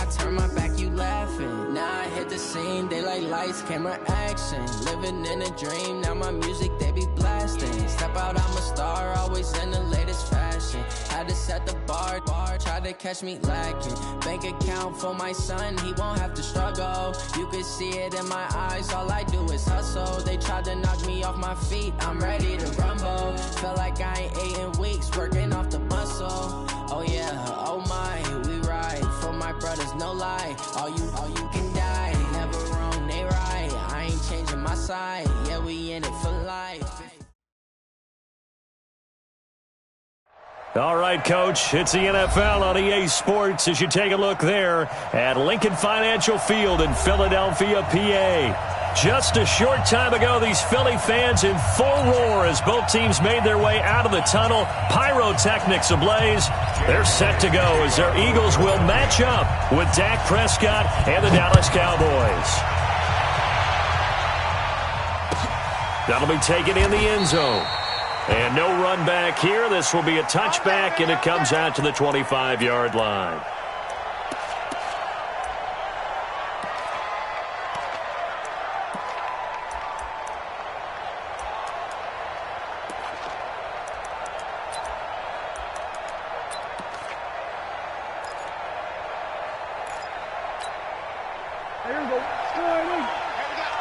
turn my back, you laughing. Now I hit the scene, they like lights, camera, action. Living in a dream, now my music, they be blasting. Step out, I'm a star, always in the latest fashion. Had to set the bar, try to catch me lacking. Bank account for my son, he won't have to struggle. You can see it in my eyes, all I do is hustle. They tried to knock me off my feet, I'm ready to rumble. Felt like I ain't ate in weeks, working off the muscle. Oh yeah, oh my, we ride for my brothers, no lie. All you can die, never wrong, they right. I ain't changing my side, yeah, we in it for life. All right, Coach, it's the NFL on EA Sports as you take a look there at Lincoln Financial Field in Philadelphia, PA. Just a short time ago, these Philly fans in full roar as both teams made their way out of the tunnel. Pyrotechnics ablaze. They're set to go as their Eagles will match up with Dak Prescott and the Dallas Cowboys. That'll be taken in the end zone. And no run back here. This will be a touchback, and it comes out to the 25-yard line. Here we go.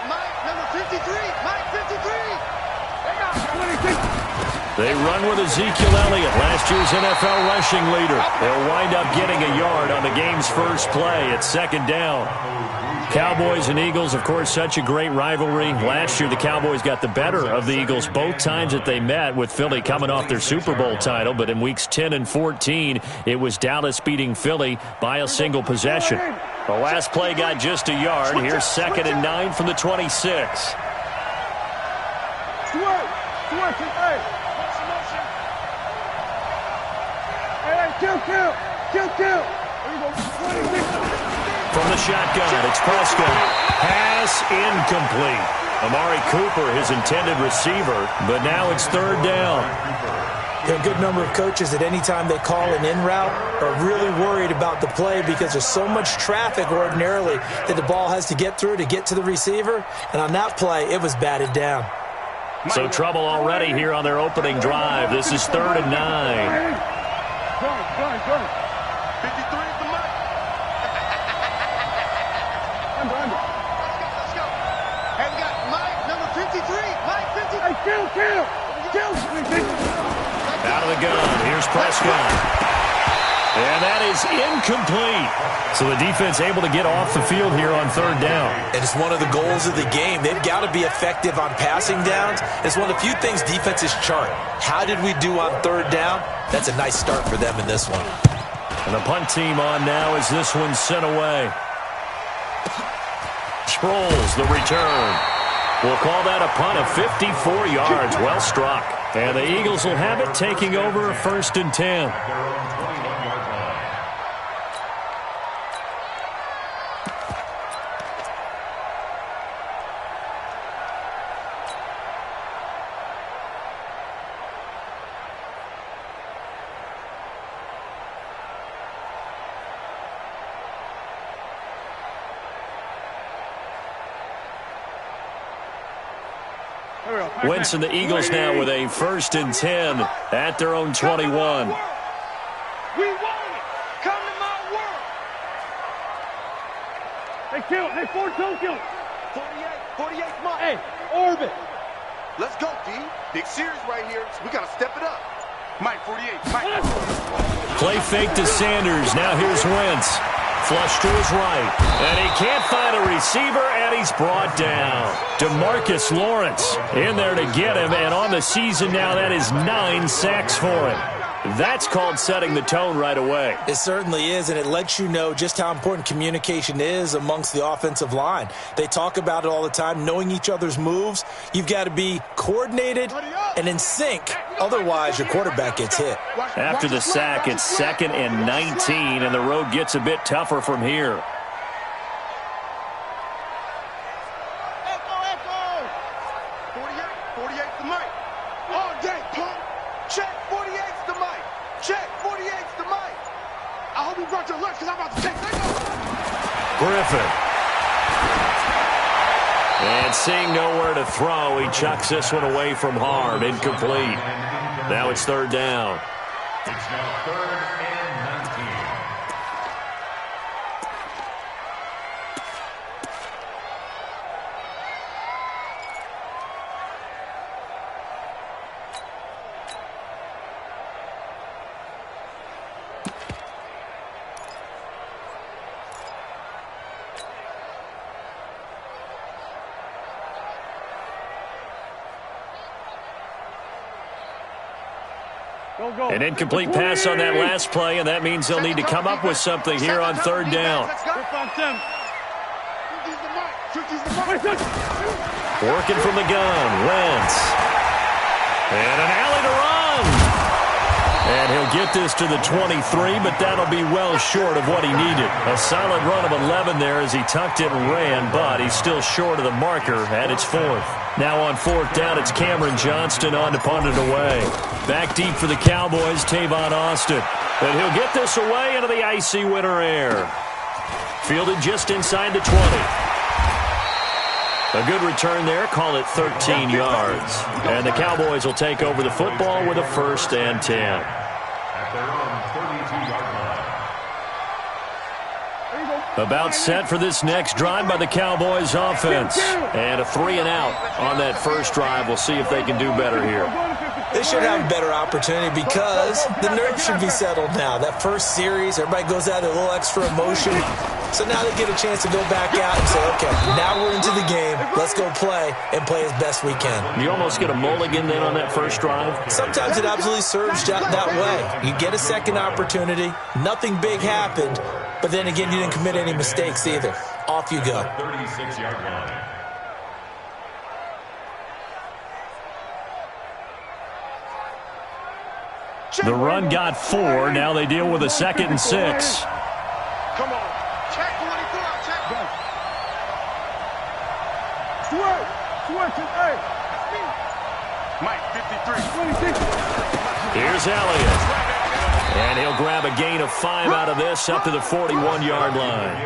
Mike, number 53. Mike, 53. They run with Ezekiel Elliott, last year's NFL rushing leader. They'll wind up getting a yard on the game's first play at second down. Cowboys and Eagles, of course, such a great rivalry. Last year, the Cowboys got the better of the Eagles both times that they met, with Philly coming off their Super Bowl title. But in weeks 10 and 14, it was Dallas beating Philly by a single possession. The last play got just a yard. Here's 2nd and 9 from the 26. From the shotgun, it's Prescott. Pass incomplete. Amari Cooper, his intended receiver, but now it's 3rd down. A good number of coaches at any time they call an in route are really worried about the play because there's so much traffic ordinarily that the ball has to get through to get to the receiver. And on that play, it was batted down. So trouble already here on their opening drive. This is 3rd and 9. Go. 53 is the mark. Let's go. Hey, we got Mike, number 53. Mike, 53. Hey, kill. Out of the gun. Here's Prescott. And that is incomplete. So the defense able to get off the field here on 3rd down. And it's one of the goals of the game. They've got to be effective on passing downs. It's one of the few things defenses chart. How did we do on 3rd down? That's a nice start for them in this one. And the punt team on now as this one's sent away. Sproles, the return. We'll call that a punt of 54 yards. Well struck. And the Eagles will have it, taking over a 1st and 10. Winston, the Eagles now with a 1st and 10 at their own 21. We want it. Come to my world. They kill. They 4-2 kill. 48 Mike. Hey, orbit. Let's go, D. Big series right here. So we got to step it up. Mike, 48. Mike. Play fake to Sanders. Now here's Wentz. Flush to his right. And he can't find a receiver, and he's brought down. DeMarcus Lawrence in there to get him, and on the season now, that is 9 sacks for him. That's called setting the tone right away. It certainly is, and it lets you know just how important communication is amongst the offensive line. They talk about it all the time, knowing each other's moves. You've got to be coordinated and in sync. Otherwise, your quarterback gets hit. After the sack, it's 2nd and 19, and the road gets a bit tougher from here. Check, 48's the mic. I hope you brought your lunch because I'm about to take that. Griffin. And seeing nowhere to throw, he chucks this one away from harm. Incomplete. Now it's third down. It's now 3rd and 19. An incomplete pass on that last play, and that means they'll need to come up with something here on third down. Working from the gun, Wentz. And an alley to run. And he'll get this to the 23, but that'll be well short of what he needed. A solid run of 11 there as he tucked it and ran, but he's still short of the marker at its 4th. Now on 4th down, it's Cameron Johnston on to punt it away. Back deep for the Cowboys, Tavon Austin. And he'll get this away into the icy winter air. Fielded just inside the 20. A good return there, call it 13 yards. And the Cowboys will take over the football with a 1st and 10. At their own 32-yard line. About set for this next drive by the Cowboys offense. And a 3-and-out on that first drive. We'll see if they can do better here. They should have a better opportunity because the nerves should be settled now. That first series, everybody goes out with a little extra emotion. So now they get a chance to go back out and say, okay, now we're into the game. Let's go play and play as best we can. You almost get a mulligan then on that first drive? Sometimes it absolutely serves that way. You get a second opportunity. Nothing big happened. But then again, you didn't commit any mistakes either. Off you go. 36-yard line. The run got 4. Now they deal with a 2nd and 6. Come on. Check 24. Check. Switch. Hey. Mike, 53. 26. Here's Elliott. And he'll grab a gain of 5 out of this up to the 41-yard line.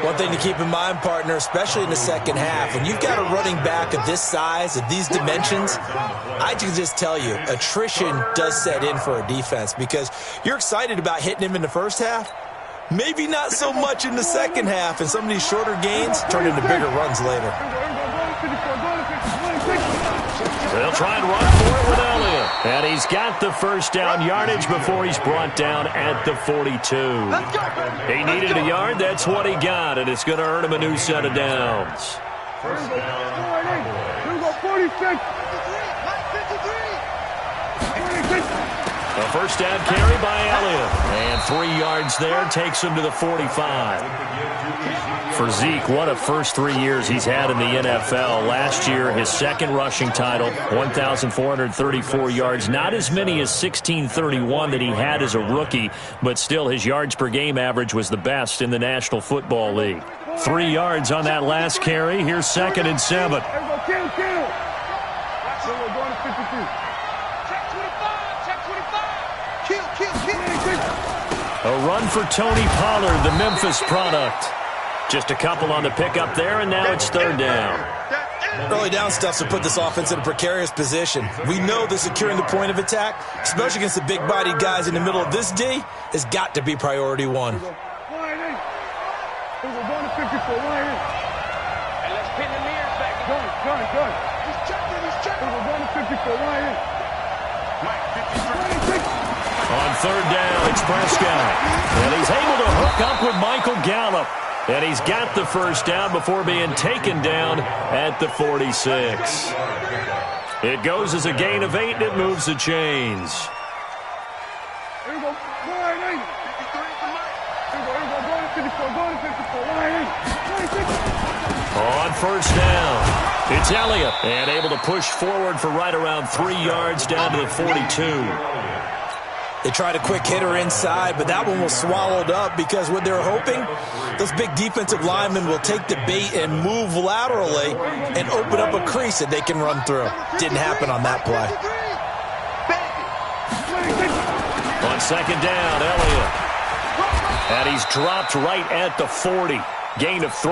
One thing to keep in mind, partner, especially in the second half, when you've got a running back of this size, of these dimensions, I can just tell you, attrition does set in for a defense because you're excited about hitting him in the first half. Maybe not so much in the second half, and some of these shorter gains turn into bigger runs later. They'll try and run for it with Elliott. And he's got the first down yardage before he's brought down at the 42. He needed a yard. That's what he got, and it's going to earn him a new set of downs. First down. 46. A first down carry by Elliott. And 3 yards there takes him to the 45. For Zeke, what a first 3 years he's had in the NFL. Last year, his second rushing title, 1,434 yards. Not as many as 1,631 that he had as a rookie, but still his yards per game average was the best in the National Football League. 3 yards on that last carry. Here's 2nd and 7. A run for Tony Pollard, the Memphis product. Just a couple on the pickup there, and now it's third down. Early down stuff to put this offense in a precarious position. We know that securing the point of attack, especially against the big-bodied guys in the middle of this D, has got to be priority one. On third down, it's Prescott. And he's able to hook up with Michael Gallup. And he's got the first down before being taken down at the 46. It goes as a gain of 8, and it moves the chains. On first down, it's Elliott. And able to push forward for right around 3 yards down to the 42. They tried a quick hitter inside, but that one was swallowed up because what they're hoping, those big defensive linemen will take the bait and move laterally and open up a crease that they can run through. Didn't happen on that play. On second down, Elliott. And he's dropped right at the 40. Gain of 3.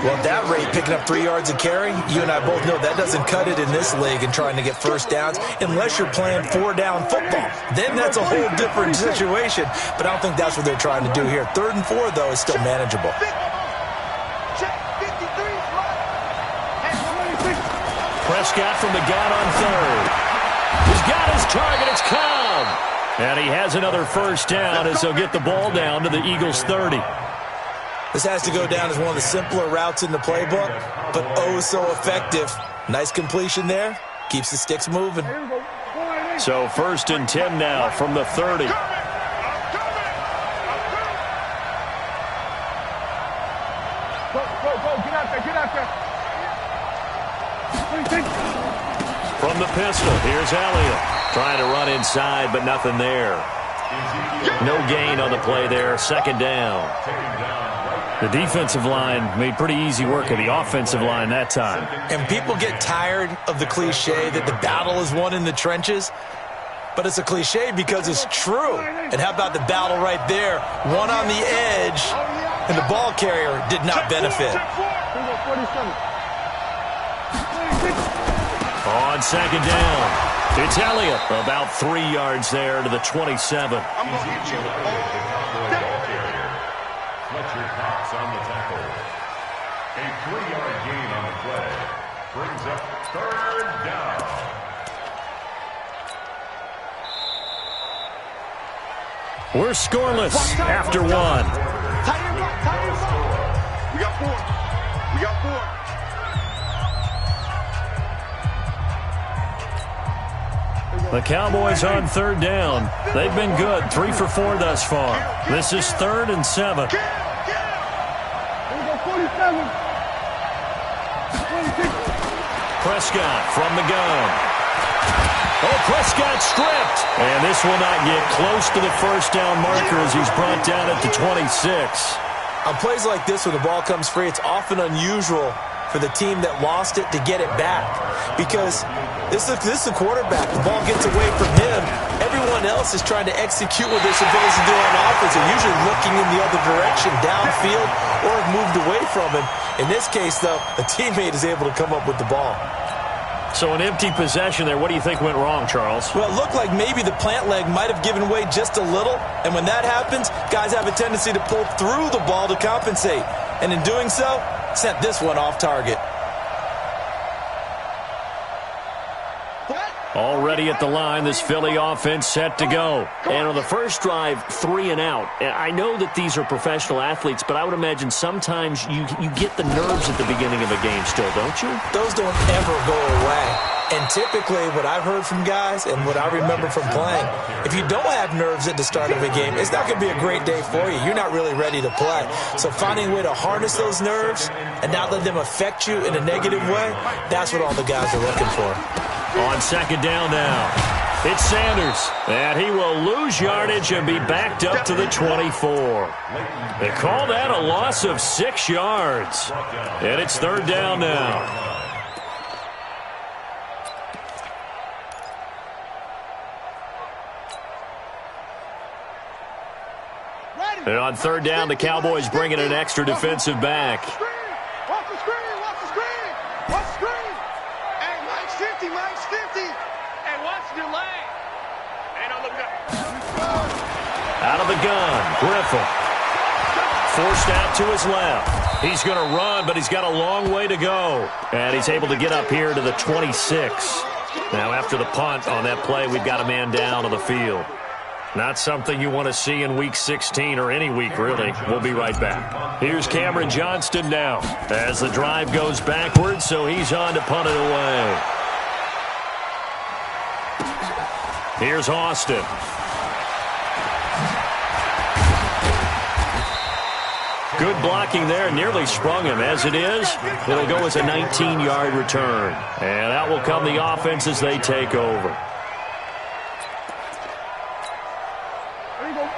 Well, at that rate, picking up 3 yards a carry, you and I both know that doesn't cut it in this league and trying to get first downs unless you're playing 4-down football. Then that's a whole different situation. But I don't think that's what they're trying to do here. 3rd and 4, though, is still manageable. Prescott from the gun on 3rd. He's got his target. It's Cobb. And he has another first down as he'll get the ball down to the Eagles' 30. This has to go down as one of the simpler routes in the playbook, but oh so effective. Nice completion there. Keeps the sticks moving. So 1st and 10 now from the 30. Go, get out there. From the pistol, here's Elliott. Trying to run inside, but nothing there. No gain on the play there. 2nd down. The defensive line made pretty easy work of the offensive line that time. And people get tired of the cliche that the battle is won in the trenches. But it's a cliche because it's true. And how about the battle right there? One on the edge, and the ball carrier did not benefit. On 2nd down. It's Elliott, about 3 yards there to the 27. I'm going to get you all Fletcher Cox on the tackle. A 3-yard gain on the play. Brings up 3rd down. We're scoreless after 1. We got 4. We got 4. The Cowboys on 3rd down. They've been good, 3 for 4 thus far. This is 3rd and 7. Prescott from the gun. Oh, Prescott stripped. And this will not get close to the first down marker as he's brought down at the 26. On plays like this, when the ball comes free, it's often unusual for the team that lost it to get it back. Because this is the quarterback. The ball gets away from him. Everyone else is trying to execute what they're supposed to do on offense. They're usually looking in the other direction, downfield, or have moved away from him. In this case, though, a teammate is able to come up with the ball. So an empty possession there. What do you think went wrong, Charles? Well, it looked like maybe the plant leg might have given way just a little. And when that happens, guys have a tendency to pull through the ball to compensate. And in doing so, sent this one off target. Already at the line, this Philly offense set to go. And on the first drive, 3 and out. I know that these are professional athletes, but I would imagine sometimes you get the nerves at the beginning of a game still, don't you? Those don't ever go away. And typically, what I've heard from guys and what I remember from playing, if you don't have nerves at the start of a game, it's not going to be a great day for you. You're not really ready to play. So finding a way to harness those nerves and not let them affect you in a negative way, that's what all the guys are looking for. On 2nd down now, it's Sanders, and he will lose yardage and be backed up to the 24. They call that a loss of 6 yards, and it's 3rd down now. And on 3rd down, the Cowboys bring in an extra defensive back. Watch the screen, watch the screen, watch the screen. Hey, Mike's 50. Hey, watch the lane. And on the gun. Out of the gun, Griffin. Forced out to his left. He's going to run, but he's got a long way to go. And he's able to get up here to the 26. Now, after the punt on that play, we've got a man down on the field. Not something you want to see in Week 16 or any week, really. We'll be right back. Here's Cameron Johnston now as the drive goes backwards, so he's on to punt it away. Here's Austin. Good blocking there, nearly sprung him. As it is, it'll go as a 19-yard return. And out will come the offense as they take over.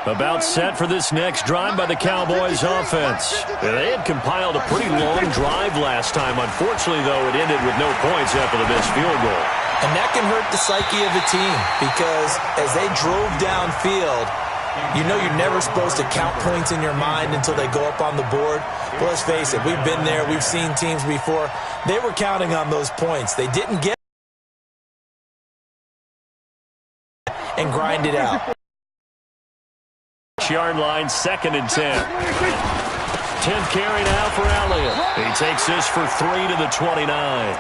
About set for this next drive by the Cowboys offense. They had compiled a pretty long drive last time. Unfortunately, though, it ended with no points after the missed field goal. And that can hurt the psyche of the team because as they drove downfield, You know you're never supposed to count points in your mind until they go up on the board. But let's face it, we've been there. We've seen teams before. They were counting on those points. They didn't get and grind it out. Yard line, 2nd and 10. 10th carry now for Elliott. He takes this for 3 to the 29.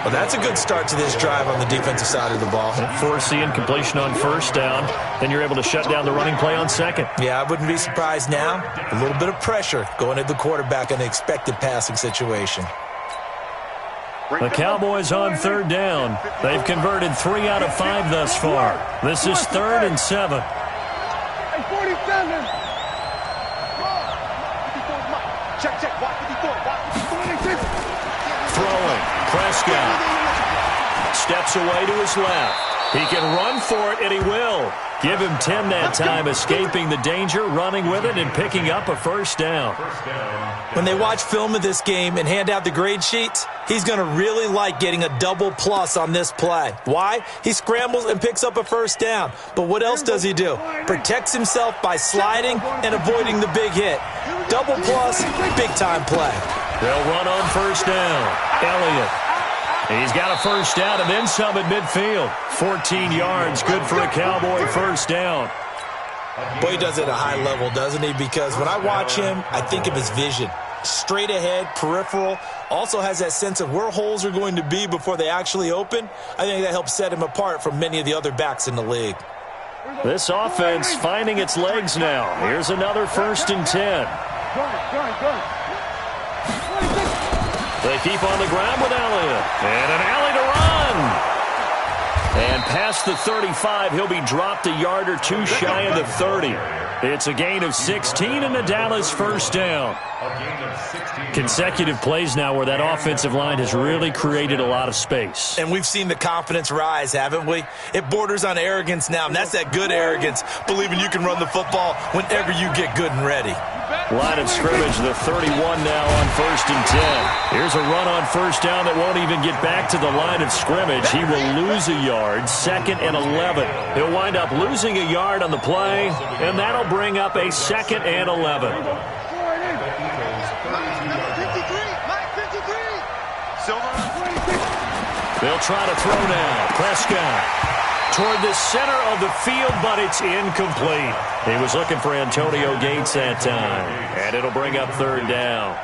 Well, that's a good start to this drive on the defensive side of the ball. Forcing completion on 1st down. Then you're able to shut down the running play on 2nd. Yeah, I wouldn't be surprised now. A little bit of pressure going at the quarterback in an expected passing situation. The Cowboys on 3rd down. They've converted 3 out of 5 thus far. This is 3rd and 7. Throwing. Prescott steps away to his left. He can run for it, and he will. Give him 10 that time, escaping the danger, running with it, and picking up a 1st down. When they watch film of this game and hand out the grade sheets, he's going to really like getting a double plus on this play. Why? He scrambles and picks up a 1st down. But what else does he do? Protects himself by sliding and avoiding the big hit. Double plus, big-time play. They'll run on 1st down. Elliott. He's got a 1st down and then some at midfield. 14 yards, good for a Cowboy 1st down. Boy, he does it at a high level, doesn't he? Because when I watch him, I think of his vision. Straight ahead, peripheral. Also has that sense of where holes are going to be before they actually open. I think that helps set him apart from many of the other backs in the league. This offense finding its legs now. Here's another 1st and 10. They keep on the ground with Elliott. And an alley to run. And past the 35, he'll be dropped a yard or 2 shy of the 30. It's a gain of 16 and a Dallas 1st down. Consecutive plays now where that offensive line has really created a lot of space. And we've seen the confidence rise, haven't we? It borders on arrogance now, and that's that good arrogance, believing you can run the football whenever you get good and ready. Line of scrimmage, the 31 now on 1st and 10. Here's a run on 1st down that won't even get back to the line of scrimmage. He will lose a yard, 2nd and 11. He'll wind up losing a yard on the play, and that'll bring up a 2nd and 11. They'll try to throw now. Prescott toward the center of the field, but it's incomplete. He was looking for Antonio Gates that time, and it'll bring up 3rd down.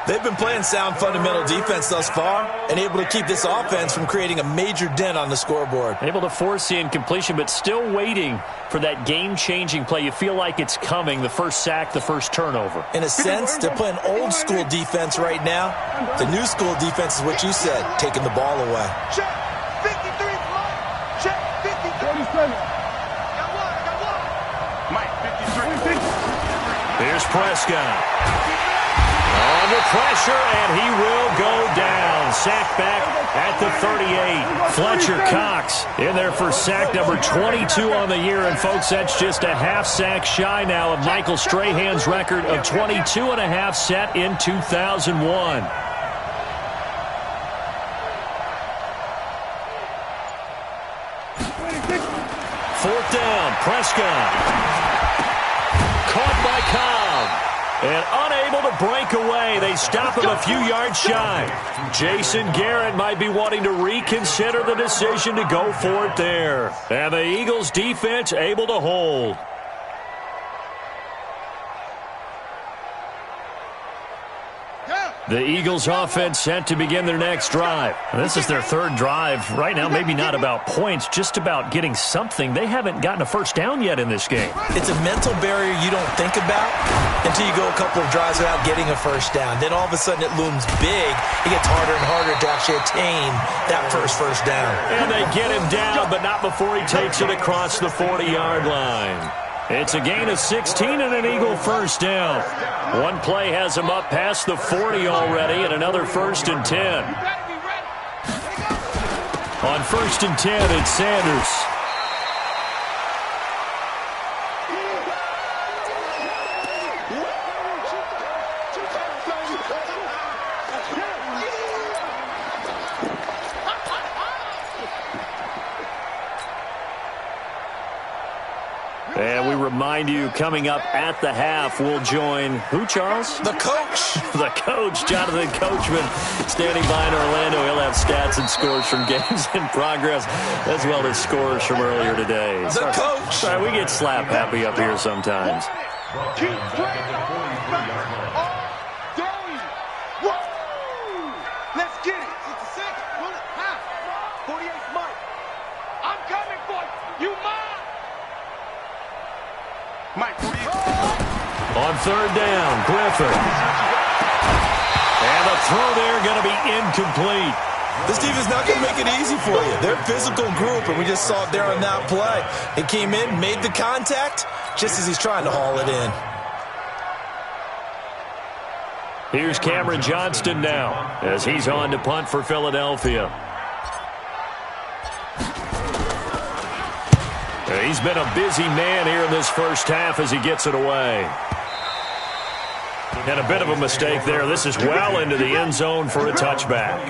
They've been playing sound fundamental defense thus far and able to keep this offense from creating a major dent on the scoreboard. Able to force the incompletion, but still waiting for that game-changing play. You feel like it's coming, the 1st sack, the 1st turnover. In a sense, they're playing old-school defense right now. The new-school defense is what you said, taking the ball away. Check. 53. Check. 53. Mike, 53. Here's Prescott. Under pressure, and he will go down. Sack back at the 38. Fletcher Cox in there for sack number 22 on the year. And, folks, that's just a half sack shy now of Michael Strahan's record of 22 and a half set in 2001. Fourth down, Prescott. Caught by Cobb. And unable to break away. They stop him a few yards shy. Jason Garrett might be wanting to reconsider the decision to go for it there. And the Eagles defense able to hold. The Eagles offense set to begin their next drive. This is their 3rd drive. Right now, maybe not about points, just about getting something. They haven't gotten a 1st down yet in this game. It's a mental barrier you don't think about until you go a couple of drives without getting a 1st down. Then all of a sudden it looms big. It gets harder and harder to actually attain that first down. And they get him down, but not before he takes it across the 40-yard line. It's a gain of 16 and an Eagle 1st down. One play has him up past the 40 already, and another 1st and 10. On 1st and 10, it's Sanders. remind you, coming up at the half, we'll join who, Charles? The coach. The coach, Jonathan Coachman, standing by in Orlando. He'll have stats and scores from games in progress, as well as scores from earlier today. The coach. Sorry, we get slap happy up here sometimes. Keep playing all day. Woo! Let's get it. 66, pull it, half. 48 Mike. I'm coming for you. You mine. Mike, 48. On third down, Griffin. And the throw there going to be incomplete. This team is not going to make it easy for you. They're a physical group, and we just saw it there on that play. He came in, made the contact, just as he's trying to haul it in. Here's Cameron Johnston now, as he's on to punt for Philadelphia. He's been a busy man here in this first half as he gets it away. And a bit of a mistake there. This is well into the end zone for a touchback.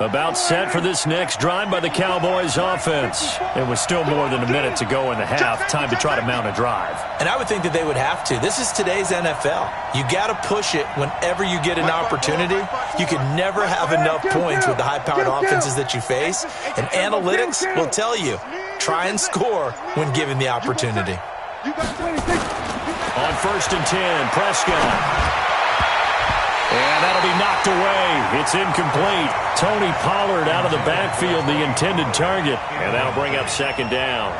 About set for this next drive by the Cowboys offense. It was still more than a minute to go in the half. Time to try to mount a drive. And I would think that they would have to. This is today's NFL. You got to push it whenever you get an opportunity. You can never have enough points with the high-powered offenses that you face. And analytics will tell you, try and score when given the opportunity. On 1st and 10, Prescott. And that'll be knocked away. It's incomplete. Tony Pollard out of the backfield, the intended target. And that'll bring up second down.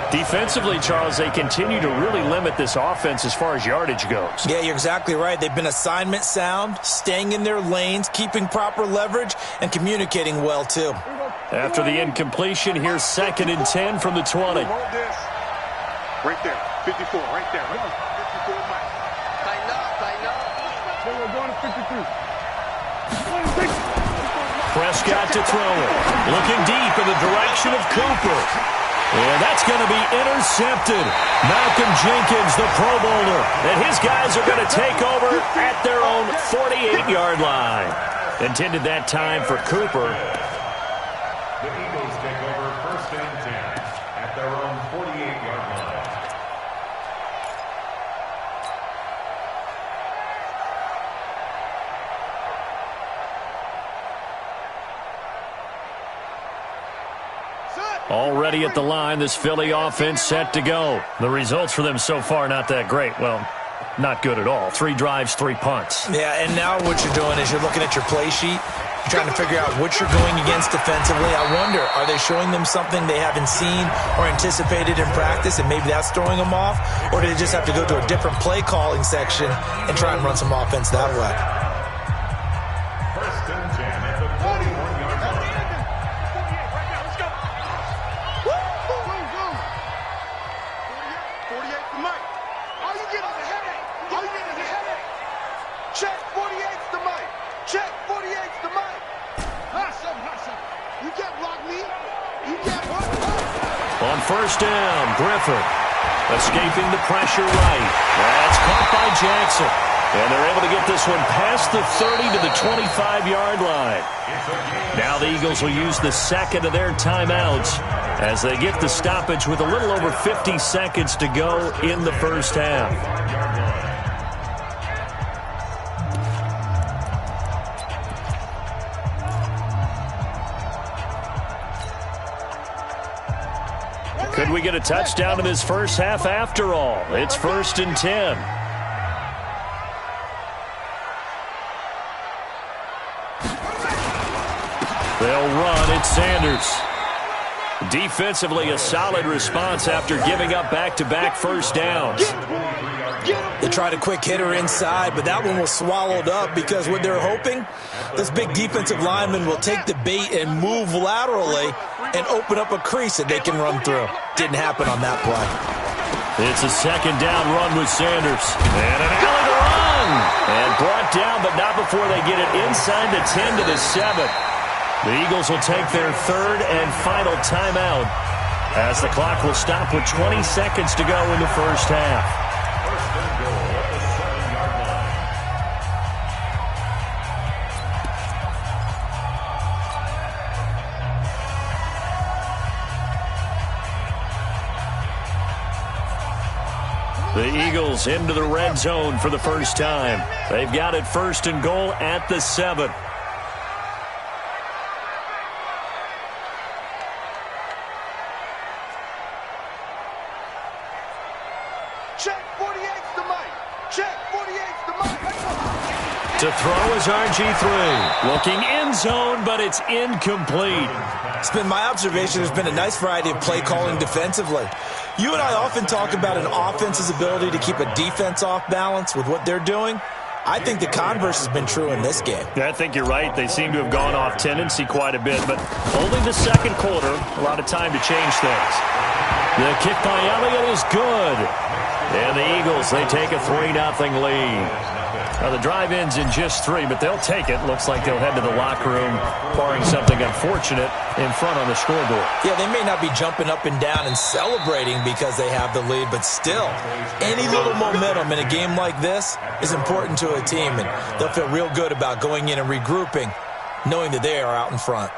Defensively, Charles, they continue to really limit this offense as far as yardage goes. Yeah, you're exactly right. They've been assignment sound, staying in their lanes, keeping proper leverage, and communicating well, too. After the incompletion, here's 2nd and 10 from the 20. Right there, 54, right there. 54, Mike. Tighten up, tighten up. We're going to 53. Prescott to throw it. Looking deep in the direction of Cooper. And that's going to be intercepted. Malcolm Jenkins, the Pro Bowler. And his guys are going to take over at their own 48-yard line. Intended that time for Cooper. The Eagles take over 1st and 10 at their own 48-yard line. Already at the line, this Philly offense set to go. The results for them so far not that great. Well, not good at all. 3 drives, 3 punts. Yeah, and now what you're doing is you're looking at your play sheet. You're trying to figure out what you're going against defensively. I wonder, are they showing them something they haven't seen or anticipated in practice, and maybe that's throwing them off? Or do they just have to go to a different play calling section and try and run some offense that way? 1st and 10 at the 41-yard line. Check 48's the mic. Check 48's the mic. Hustle. You can't block me. You can't block me. On 1st down, Griffin escaping the pressure right. That's caught by Jackson. And they're able to get this one past the 30 to the 25-yard line. Now the Eagles will use the 2nd of their timeouts as they get the stoppage with a little over 50 seconds to go in the first half. Could we get a touchdown in this first half after all? It's 1st and 10. They'll run. It's Sanders. Defensively, a solid response after giving up back-to-back first downs. They tried a quick hitter inside, but that one was swallowed up because what they're hoping, this big defensive lineman will take the bait and move laterally and open up a crease that they can run through. Didn't happen on that play. It's a 2nd down run with Sanders. And an alley to run. And brought down, but not before they get it inside the 10 to the 7. The Eagles will take their third and final timeout as the clock will stop with 20 seconds to go in the first half. The Eagles into the red zone for the first time. They've got it first and goal at the 7. Check 48's the mic. Check 48's the mic. To throw is RG3. Looking end zone, but it's incomplete. It's been my observation there's been a nice variety of play calling defensively. You and I often talk about an offense's ability to keep a defense off balance with what they're doing. I think the converse has been true in this game. Yeah, I think you're right. They seem to have gone off tendency quite a bit, but only the second quarter, a lot of time to change things. The kick by Elliott is good. And the Eagles, they take a 3-0 lead. Now, the drive ends in just 3, but they'll take it. Looks like they'll head to the locker room, barring something unfortunate in front on the scoreboard. Yeah, they may not be jumping up and down and celebrating because they have the lead, but still, any little momentum in a game like this is important to a team, and they'll feel real good about going in and regrouping, knowing that they are out in front.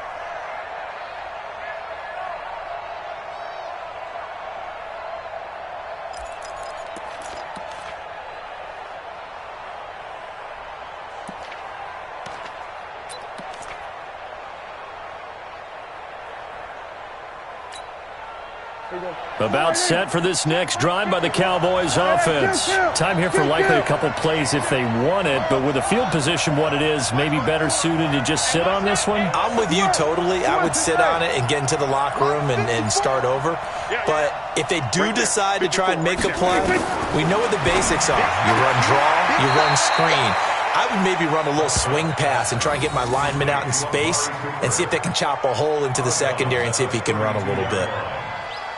About set for this next drive by the Cowboys offense. Time here for likely a couple plays if they want it, but with the field position what it is, maybe better suited to just sit on this one? I'm with you totally. I would sit on it and get into the locker room and start over. But if they do decide to try and make a play, we know what the basics are. You run draw, you run screen. I would maybe run a little swing pass and try and get my lineman out in space and see if they can chop a hole into the secondary and see if he can run a little bit.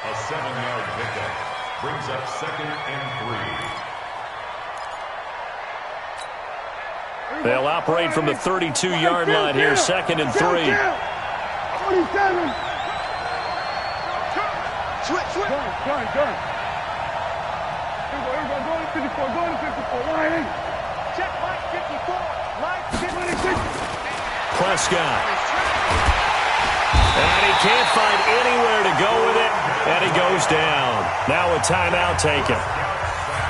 A 7-yard pickup brings up 2nd and 3. They'll operate from the 32-yard line here, 2nd and 3. 27. Switch. Done. Here we go. Go to 54. Line in. Check line 54. Line 56. Prescott. And he can't find anywhere to go with it, and he goes down. Now a timeout taken.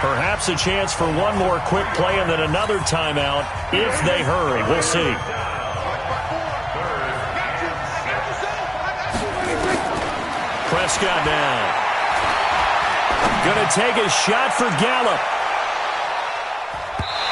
Perhaps a chance for one more quick play and then another timeout if they hurry. We'll see. Prescott now. Going to take a shot for Gallup.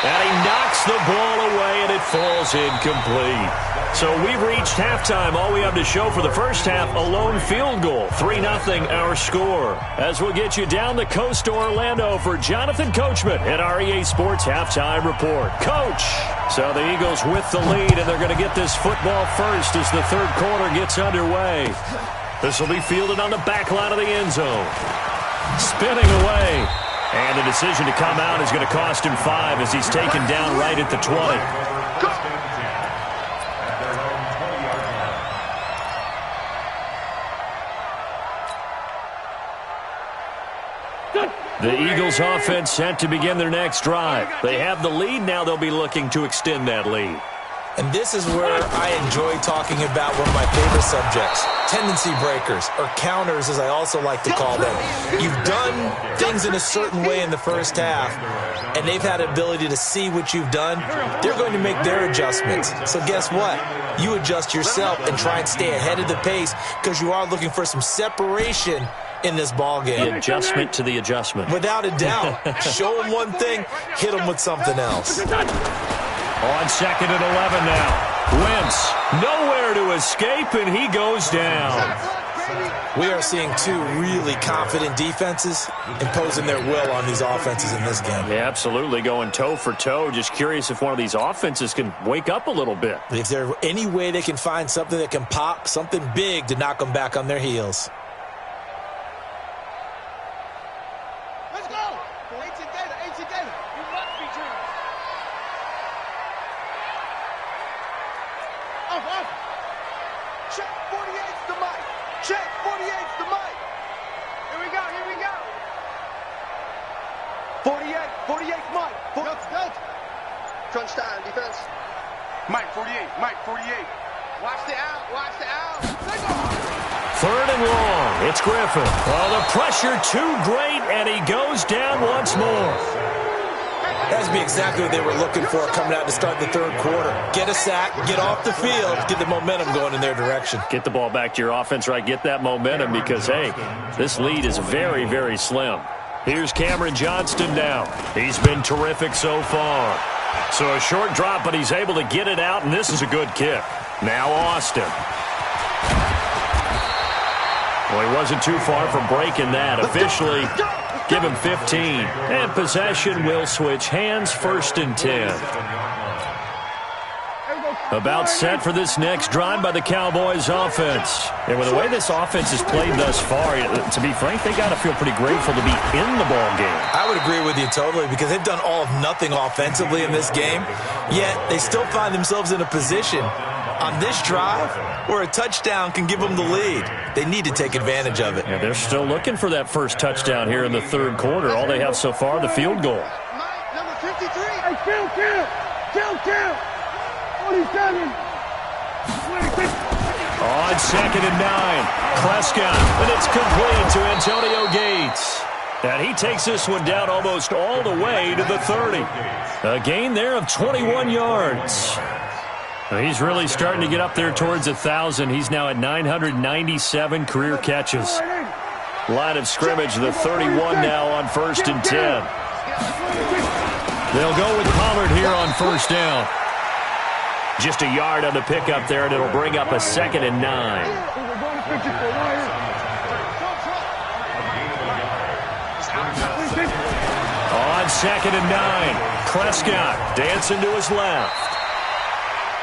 And he knocks the ball away, and it falls incomplete. So we've reached halftime. All we have to show for the first half, a lone field goal. 3-0 our score. As we'll get you down the coast to Orlando for Jonathan Coachman at our EA Sports Halftime Report. Coach! So the Eagles with the lead, and they're going to get this football first as the third quarter gets underway. This will be fielded on the back line of the end zone. Spinning away. And the decision to come out is going to cost him 5 as he's taken down right at the 20. The Eagles offense set to begin their next drive. They have the lead. Now they'll be looking to extend that lead. And this is where I enjoy talking about one of my favorite subjects, tendency breakers, or counters as I also like to call them. You've done things in a certain way in the first half, and they've had the ability to see what you've done. They're going to make their adjustments. So guess what? You adjust yourself and try and stay ahead of the pace because you are looking for some separation in this ball game. The adjustment to the adjustment. Without a doubt. Show them one thing, hit them with something else. On 2nd and 11 now. Wentz, nowhere to escape, and he goes down. We are seeing two really confident defenses imposing their will on these offenses in this game. Yeah, absolutely, going toe for toe. Just curious if one of these offenses can wake up a little bit. If there's any way they can find something that can pop, something big to knock them back on their heels. Let's go. Eight together. You must be true. Off. 48's the mic. Here we go, here we go. 48's Mike. Go. Crunch time, defense. Mike, 48, Mike, 48. Watch the out. Third and long. It's Griffin. Oh, the pressure too great, and he goes down once more. That would be exactly what they were looking for coming out to start the third quarter. Get a sack, get off the field, get the momentum going in their direction. Get the ball back to your offense, right? Get that momentum because, hey, this lead is very, very slim. Here's Cameron Johnston now. He's been terrific so far. So a short drop, but he's able to get it out, and this is a good kick. Now Austin. Well, he wasn't too far from breaking that. Officially, give him 15. And possession will switch hands, 1st and 10. About set for this next drive by the Cowboys offense. And with the way this offense has played thus far, to be frank, they got to feel pretty grateful to be in the ball game. I would agree with you totally because they've done all of nothing offensively in this game, yet they still find themselves in a position on this drive where a touchdown can give them the lead. They need to take advantage of it. Yeah, they're still looking for that first touchdown here in the third quarter. All they have so far, the field goal. Mike, number 53. Hey, kill. 47. On 2nd and 9, Prescott, and it's complete to Antonio Gates. And he takes this one down almost all the way to the 30. A gain there of 21 yards. He's really starting to get up there towards 1,000. He's now at 997 career catches. Line of scrimmage, the 31 now on 1st and 10. They'll go with Pollard here on 1st down. Just a yard on the pickup there, and it'll bring up a 2nd and 9. On 2nd and 9, Prescott dancing to his left.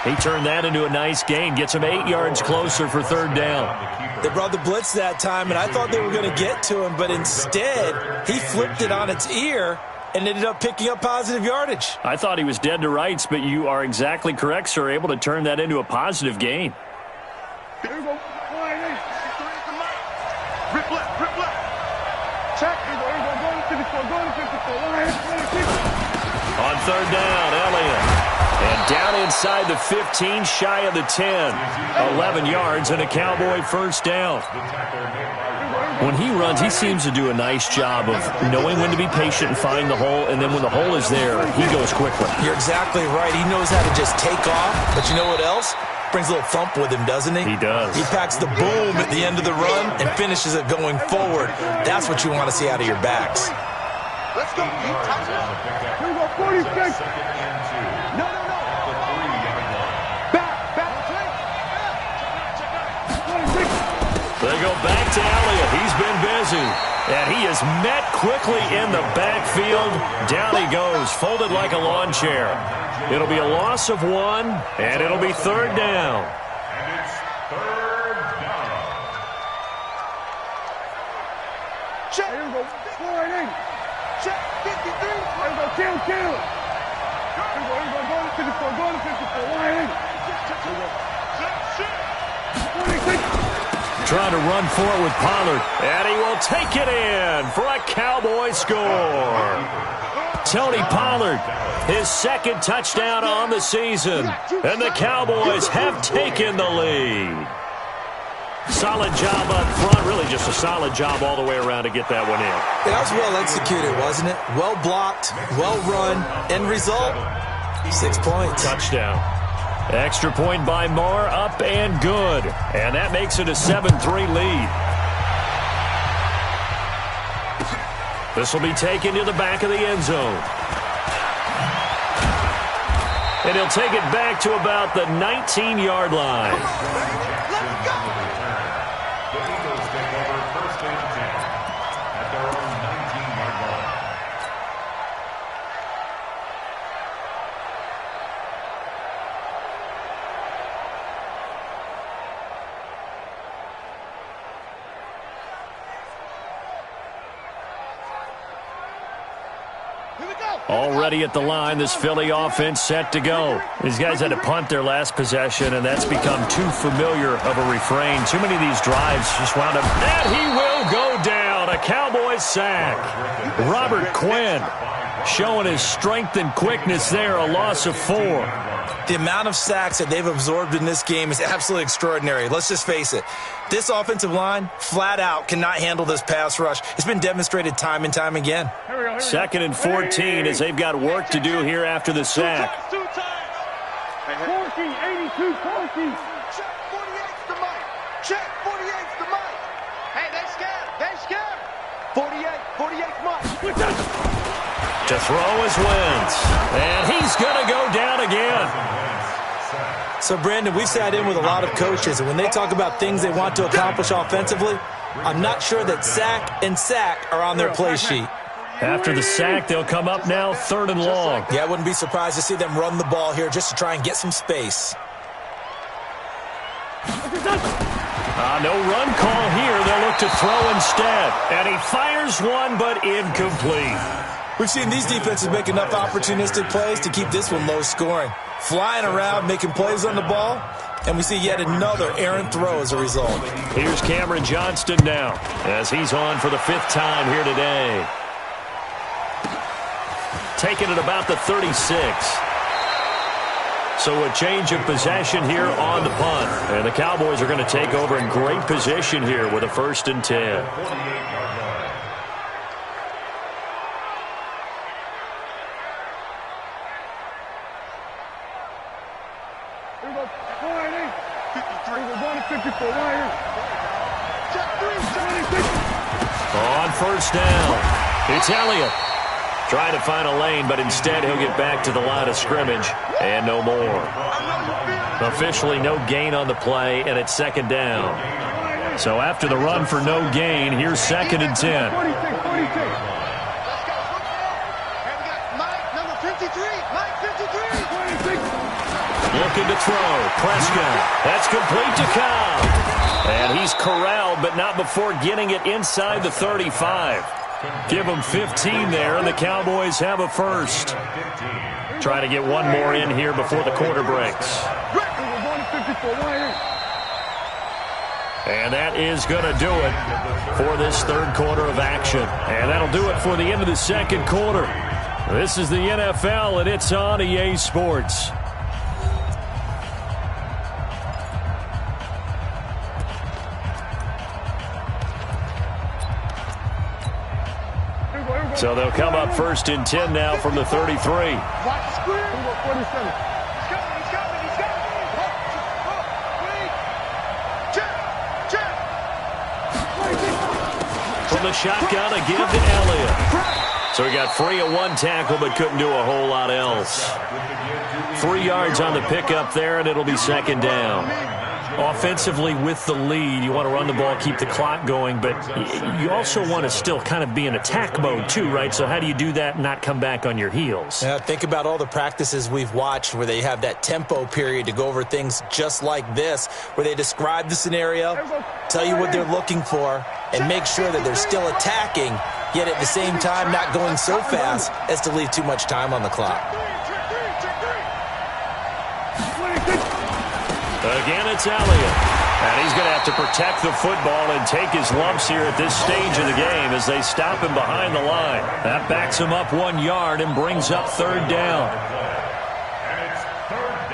He turned that into a nice gain, gets him 8 yards closer for 3rd down. They brought the blitz that time, and I thought they were going to get to him, but instead he flipped it on its ear and ended up picking up positive yardage. I thought he was dead to rights, but you are exactly correct, sir. Able to turn that into a positive gain. Here we go. Rip left. Check. On 3rd down, Elliott. And down inside the 15, shy of the 10. 11 yards and a Cowboy 1st down. When he runs, he seems to do a nice job of knowing when to be patient and find the hole, and then when the hole is there, he goes quickly. You're exactly right. He knows how to just take off, but you know what else? Brings a little thump with him, doesn't he? He does. He packs the boom at the end of the run and finishes it going forward. That's what you want to see out of your backs. Let's go. Here we go, 46. No. They go back to Elliott. He's been busy. And he is met quickly in the backfield. Down he goes, folded like a lawn chair. It'll be a loss of 1, and it'll be 3rd down. And it's 3rd down. Check. Here we go. 4-8. Check. 53. Here we go. Kill. Here we go. Go to 54. 46. Trying to run for it with Pollard. And he will take it in for a Cowboy score. Tony Pollard, his 2nd touchdown on the season. And the Cowboys have taken the lead. Solid job up front. Really just a solid job all the way around to get that one in. That was well executed, wasn't it? Well blocked, well run. End result, 6 points. Touchdown. Extra point by Marr, up and good. And that makes it a 7-3 lead. This will be taken to the back of the end zone. And he'll take it back to about the 19-yard line. Let's go. The Eagles take over 1st and 10 at their own 19-yard line. Here we go. Already at the line, this Philly offense set to go. These guys had to punt their last possession, and that's become too familiar of a refrain. Too many of these drives just wound up. And he will go down. A Cowboys sack. Robert Quinn showing his strength and quickness there. A loss of 4. The amount of sacks that they've absorbed in this game is absolutely extraordinary. Let's just face it. This offensive line, flat out, cannot handle this pass rush. It's been demonstrated time and time again. 2nd and 14 as they've got work to do here after the sack. 14, 82, 14. Check 48's the mic. Check 48's the mic. Hey, they scared. They scared. 48's mic. To throw his wins. And he's going to go down again. So, Brandon, we've sat in with a lot of coaches, and when they talk about things they want to accomplish offensively, I'm not sure that sack and sack are on their play sheet. After the sack, they'll come up now 3rd and long. Yeah, I wouldn't be surprised to see them run the ball here just to try and get some space. No run call here. They'll look to throw instead. And he fires one, but incomplete. We've seen these defenses make enough opportunistic plays to keep this one low scoring. Flying around, making plays on the ball, and we see yet another errant throw as a result. Here's Cameron Johnston now as he's on for the 5th time here today. Taking it about the 36. So a change of possession here on the punt. And the Cowboys are going to take over in great position here with a 1st and 10. On 1st down, it's Elliott. Trying to find a lane, but instead he'll get back to the line of scrimmage, and no more. Officially no gain on the play, and it's 2nd down. So after the run for no gain, here's 2nd and 10. Looking to throw. Prescott. That's complete to Cobb. And he's corralled, but not before getting it inside the 35. Give him 15 there, and the Cowboys have a 1st. Trying to get one more in here before the quarter breaks. And that is going to do it for this 3rd quarter of action. And that'll do it for the end of the 2nd quarter. This is the NFL, and it's on EA Sports. So they'll come up 1st and 10 now from the 33. Watch the screen. 47. He's coming. Check. From the shotgun, a give to Elliott. So he got free of one tackle, but couldn't do a whole lot else. 3 yards on the pickup there, and it'll be 2nd down. Offensively with the lead, you want to run the ball, keep the clock going, but you also want to still kind of be in attack mode too, right? So how do you do that and not come back on your heels? Yeah, think about all the practices we've watched where they have that tempo period to go over things just like this, where they describe the scenario, tell you what they're looking for, and make sure that they're still attacking, yet at the same time not going so fast as to leave too much time on the clock. Again, it's Elliott. And he's going to have to protect the football and take his lumps here at this stage of the game as they stop him behind the line. That backs him up 1 yard and brings up 3rd down. And it's 3rd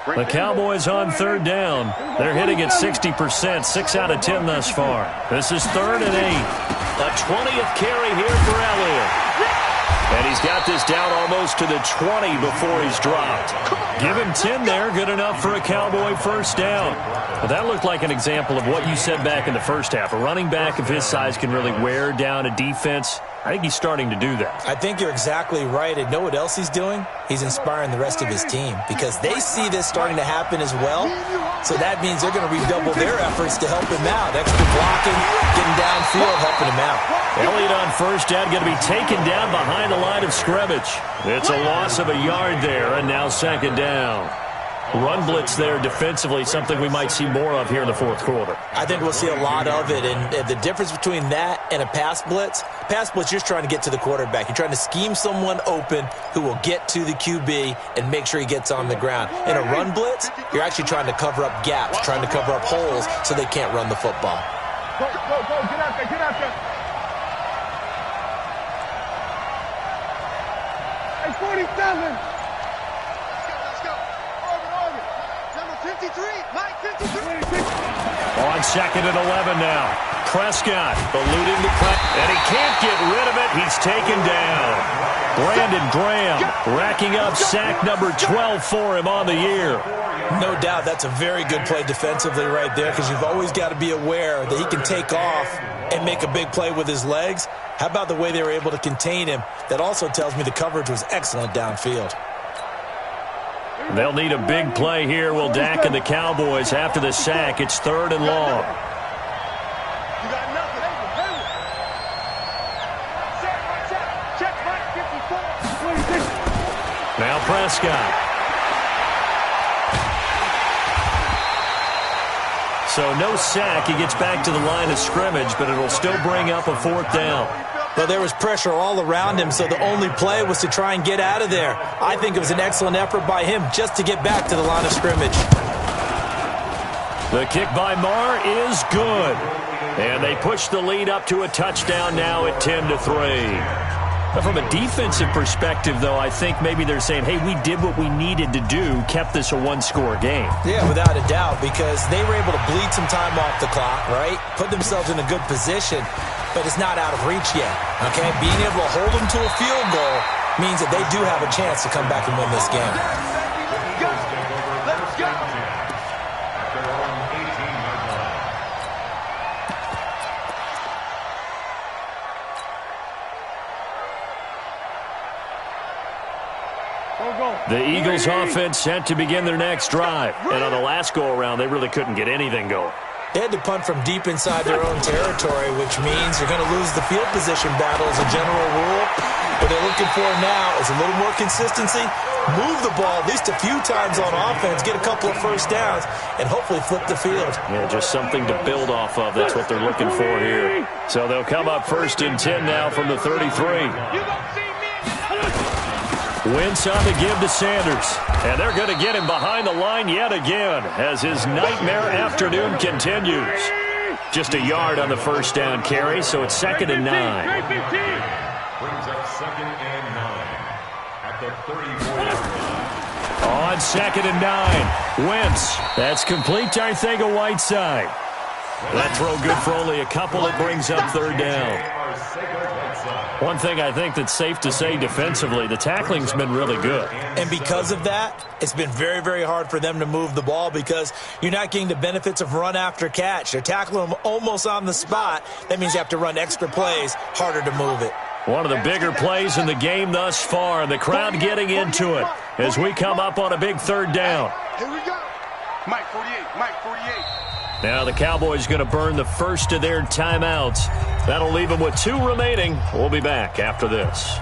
down. The Cowboys on 3rd down. They're hitting at 60%, 6 out of 10 thus far. This is 3rd and 8. A 20th carry here for Elliott. And he's got this down almost to the 20 before he's dropped. Give him 10 there, good enough for a Cowboy 1st down. Well, that looked like an example of what you said back in the first half. A running back of his size can really wear down a defense. I think he's starting to do that. I think you're exactly right. And know what else he's doing? He's inspiring the rest of his team because they see this starting to happen as well. So that means they're going to redouble their efforts to help him out. Extra blocking, getting downfield, helping him out. Elliott on 1st down, going to be taken down behind the line of scrimmage. It's a loss of a yard there, and now 2nd down. Run blitz there defensively, something we might see more of here in the fourth quarter. I think we'll see a lot of it, and the difference between that and a pass blitz, you're just trying to get to the quarterback. You're trying to scheme someone open who will get to the QB and make sure he gets on the ground. In a run blitz, you're actually trying to cover up gaps, trying to cover up holes so they can't run the football. Go, get out there, get out there. Hey, 47. Let's go. Orbit. Number 53, Mike 53. On 2nd and 11 now. Prescott eluding the press, and he can't get rid of it. He's taken down. Brandon Graham racking up sack number 12 for him on the year. No doubt that's a very good play defensively right there, because you've always got to be aware that he can take off and make a big play with his legs. How about the way they were able to contain him? That also tells me the coverage was excellent downfield. They'll need a big play here, will Dak and the Cowboys, after the sack. It's 3rd and long. You got nothing. Check Mike 54. Now Prescott. So no sack. He gets back to the line of scrimmage, but it'll still bring up a 4th down. But there was pressure all around him, so the only play was to try and get out of there. I think it was an excellent effort by him just to get back to the line of scrimmage. The kick by Marr is good. And they push the lead up to a touchdown now at 10-3. From a defensive perspective, though, I think maybe they're saying, hey, we did what we needed to do, kept this a one-score game. Yeah, without a doubt, because they were able to bleed some time off the clock, right? Put themselves in a good position, but it's not out of reach yet, okay? Being able to hold them to a field goal means that they do have a chance to come back and win this game. Let's go. The Eagles offense set to begin their next drive. And on the last go-around, they really couldn't get anything going. They had to punt from deep inside their own territory, which means you're going to lose the field position battle as a general rule. What they're looking for now is a little more consistency, move the ball at least a few times on offense, get a couple of first downs, and hopefully flip the field. Yeah, just something to build off of. That's what they're looking for here. So they'll come up 1st and 10 now from the 33. Wentz on the give to Sanders. And they're going to get him behind the line yet again as his nightmare afternoon continues. Just a yard on the first down carry, so it's 2nd and 9. Brings up 2nd and 9 at the 34-yard line. On 2nd and 9, Wentz. That's complete, I think, a Whiteside. That throw good for only a couple. It brings up 3rd down. One thing I think that's safe to say defensively, the tackling's been really good. And because of that, it's been very, very hard for them to move the ball because you're not getting the benefits of run after catch. They're tackling them almost on the spot. That means you have to run extra plays, harder to move it. One of the bigger plays in the game thus far, and the crowd getting into it as we come up on a big 3rd down. Here we go. Mike 48. Now the Cowboys going to burn the first of their timeouts. That'll leave them with 2 remaining. We'll be back after this.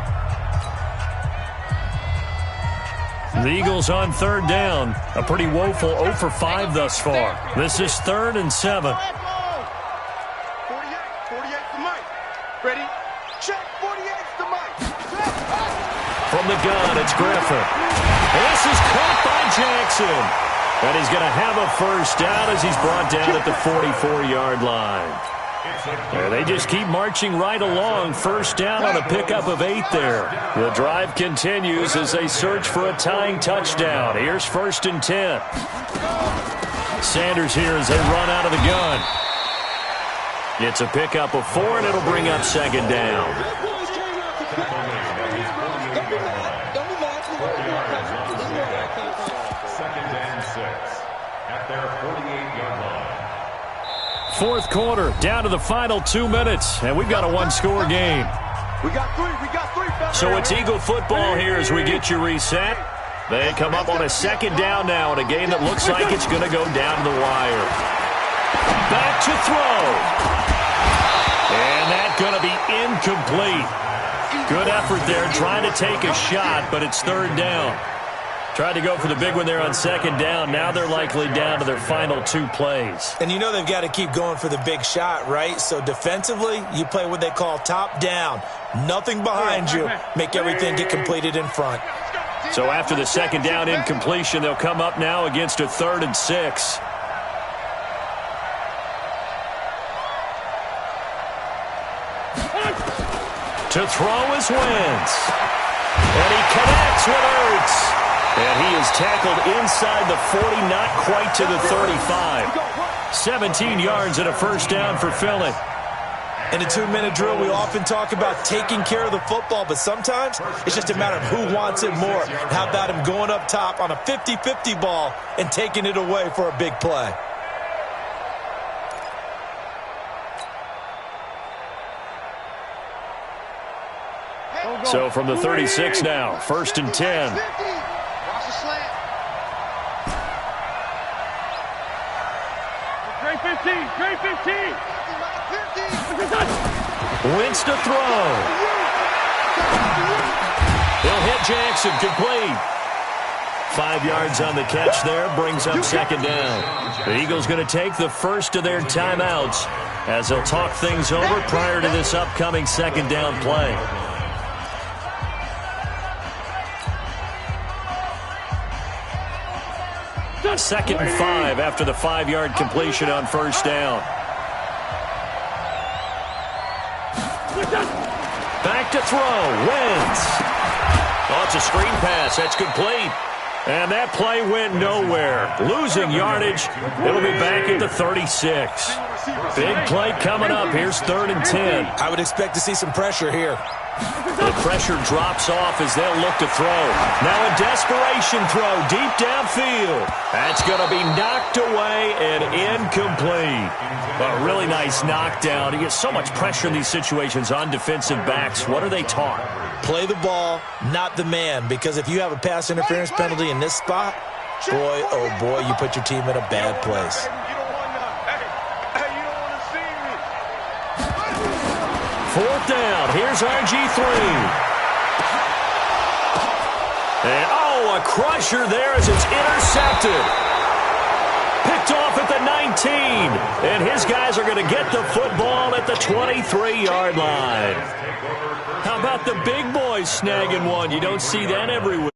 The Eagles on 3rd down. A pretty woeful 0 for 5 thus far. This is 3rd and 7. 48 to Mike. Ready? Check. 48 to Mike. From the gun, it's Griffin. This is caught by Jackson. And he's going to have a first down as he's brought down at the 44-yard line. And they just keep marching right along. First down on a pickup of 8 there. The drive continues as they search for a tying touchdown. Here's 1st and 10. Sanders here as they run out of the gun. It's a pickup of 4, and it'll bring up 2nd down. Fourth quarter, down to the final 2 minutes, and we've got a 1-score game. We got three, fellas. So it's Eagle football here as we get you reset. They come up on a 2nd down now in a game that looks like it's going to go down to the wire. Back to throw. And that's going to be incomplete. Good effort there trying to take a shot, but it's 3rd down. Tried to go for the big one there on second down. Now they're likely down to their final 2 plays. And you know they've got to keep going for the big shot, right? So defensively, you play what they call top down. Nothing behind you. Make everything get completed in front. So after the second down incompletion, they'll come up now against a 3rd and 6. To throw is Wentz. And he connects with Ertz. And he is tackled inside the 40, not quite to the 35. 17 yards and a first down for Philly. In a 2-minute drill, we often talk about taking care of the football, but sometimes it's just a matter of who wants it more. How about him going up top on a 50-50 ball and taking it away for a big play? So from the 36 now, 1st and 10. Great 15, great 15. Wentz to throw. He'll hit Jackson, complete. 5 yards on the catch there, brings up second down. The Eagles going to take the first of their timeouts as they'll talk things over prior to this upcoming second down play. Second and 5 after the 5-yard completion on first down. Back to throw. Wentz. Oh, it's a screen pass. That's complete. And that play went nowhere. Losing yardage. It'll be back at the 36. Big play coming up. Here's 3rd and 10. I would expect to see some pressure here. The pressure drops off as they'll look to throw. Now a desperation throw deep downfield. That's going to be knocked away and incomplete. A really nice knockdown. You get so much pressure in these situations on defensive backs. What are they taught? Play the ball, not the man, because if you have a pass interference penalty in this spot, boy, oh boy, you put your team in a bad place. Fourth down. Here's RG3. And, oh, a crusher there as it's intercepted. Picked off at the 19. And his guys are going to get the football at the 23-yard line. How about the big boys snagging one? You don't see that every week.